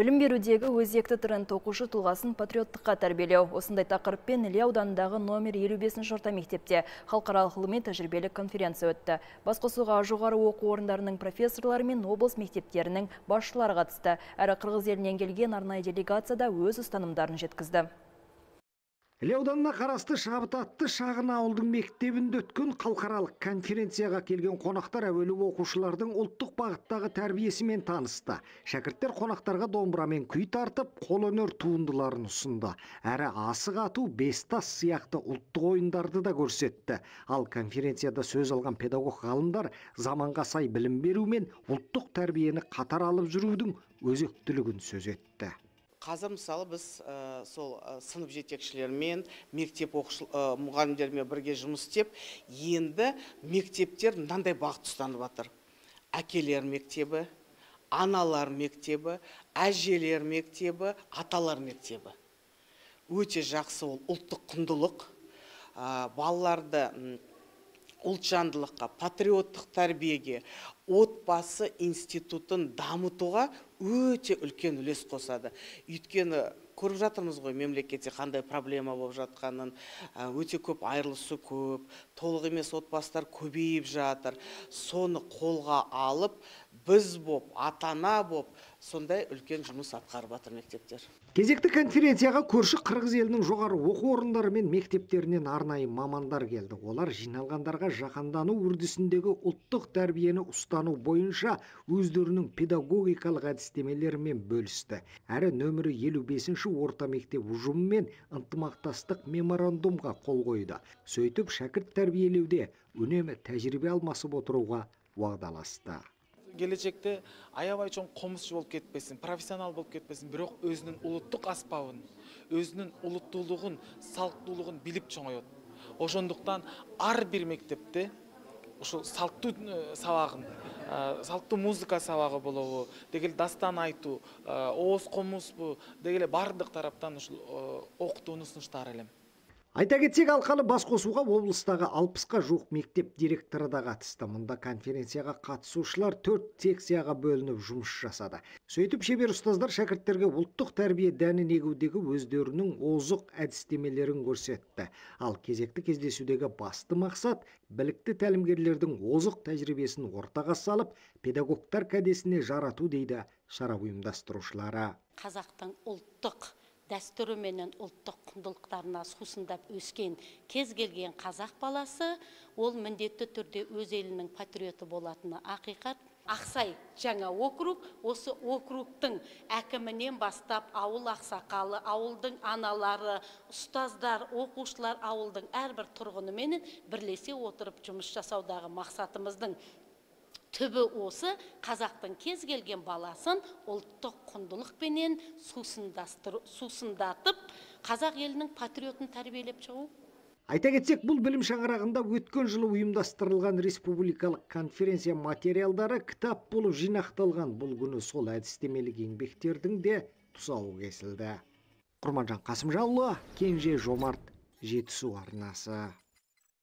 Білім берудегі өзекті тренд оқушы тұлғасын патриоттыққа тәрбиелеу. Осындай тақырыппен Іле ауданындағы номер 55 орта мектепте халықаралық ғылыми тәжірибелік конференция өтті. Басқосуға жоғары оқу орындарының профессорлары мен облыс мектептерінің басшылары қатысты. Әрі қырғыз елінен келген арнайы делегацияда өз ұстанымдарын жеткізді. Іле ауданына қарасты Шабыт атты шағын ауылдың мектебінде өткен халықаралық конференцияға келген қонақтар әуелі оқушылардың ұлттық бағыттағы тәрбиесімен танысты. Шәкірттер қонақтарға домбырамен күй тартып, қолөнер туындыларын ұсынды. Әрі асық ату, бес тас сияқты ұлттық ойындарды да көрсетті. Ал конференцияда сөз алған педагог ғалымдар заманға сай білім беру мен ұлттық тәрбиені қатар алып жүрудің өзектілігін сөз етті. Қазір мысалы біз сол сынып жетекшілермен, мектеп мұғалімдермен бірге жұмыс істеп, енді мектептер мынандай бағыт ұстанып жатыр. Әкелер мектебі, аналар мектебі, әжелер мектебі, аталар мектебі. Өте жақсы ол ұлттық құндылық, балаларды ұлтжандылыққа, патриоттық тәрбиеге, отбасы институтын дамытуға өте үлкен үлес қосады. Өйткені көріп жатырмыз ғой, мемлекетте қандай проблема болып жатқанын, өте көп айырылысу көп, толық емес отбасылар көбейіп жатыр. Соны қолға алып, біз боп, ата-ана боп, сондай үлкен жұмыс атқарып жатыр мектептер. Кезекті конференцияға көрші қырғыз елінің жоғары оқу орындары мен мектептерінен арнайы мамандар келді. Олар жиналғандарға жаһандану үрдісіндегі ұлттық тәрбиені ұстану бойынша өздерінің педагогикалық әдістемелерімен бөлісті. Әрі нөмірі 55-ші орта мектеп ұжымымен ынтымақтастық меморандумға қол қойды. Сөйтіп шәкірт тәрбиелеуде үнемі тәжірибе алмасып отыруға уағдаласты. Келешекте аябай чоң комузчу болып кетпесин, профессионал болып кетпесин, бирок өзүнүн улуттук аспабын, өзүнүн улуттуулугун, салттуулугун билип чоңоет. Ошондуктан ар бир мектепте ошо салттуу сабагын, салттуу музыка сабагы болобу, дегел дастан айтуу, ооз комузбу, дегеле бардык тараптан ушул окутууну сунуштаар элем. Айта кетсек, алқалы басқосуға облыстағы 60-қа жуық мектеп директоры да қатысты. Мұнда конференцияға қатысушылар 4 секцияға бөлініп жұмыс жасады. Сөйтіп шебер ұстаздар шәкірттерге ұлттық тәрбие дәнін егудегі өздерінің озық әдістемелерін көрсетті. Ал кезекті кездесудегі басты мақсат білікті тәлімгерлердің озық тәжірибесін ортаға салып, педагогтар кәдесіне жарату дейді шара ұйымдастырушылары. Қазақтың ұлттық дәстүрі менен ұлттық құндылықтарына сусындап өскен кез келген қазақ баласы ол міндетті түрде өз елінің патриоты болатыны ақиқат. Ақсай жаңа округ, осы округтың әкімінен бастап ауыл ақсақалы, ауылдың аналары, ұстаздар, оқушылар ауылдың әрбір тұрғыны менен бірлесе отырып жұмыс жасаудағы мақсатымыздың түбі осы қазақтың кез келген баласын ұлттық құндылықпенен сусындатып, қазақ елінің патриотын тәрбиелеп шығу. Айта кетсек, бұл білім шаңырағында өткен жылы ұйымдастырылған республикалық конференция материалдары кітап болып жинақталған. Бұл күні сол әдістемелік еңбектердің де тұсауы кесілді. Құрманжан Қасымжанұлы, Кенже Жомарт, Жетісу арнасы.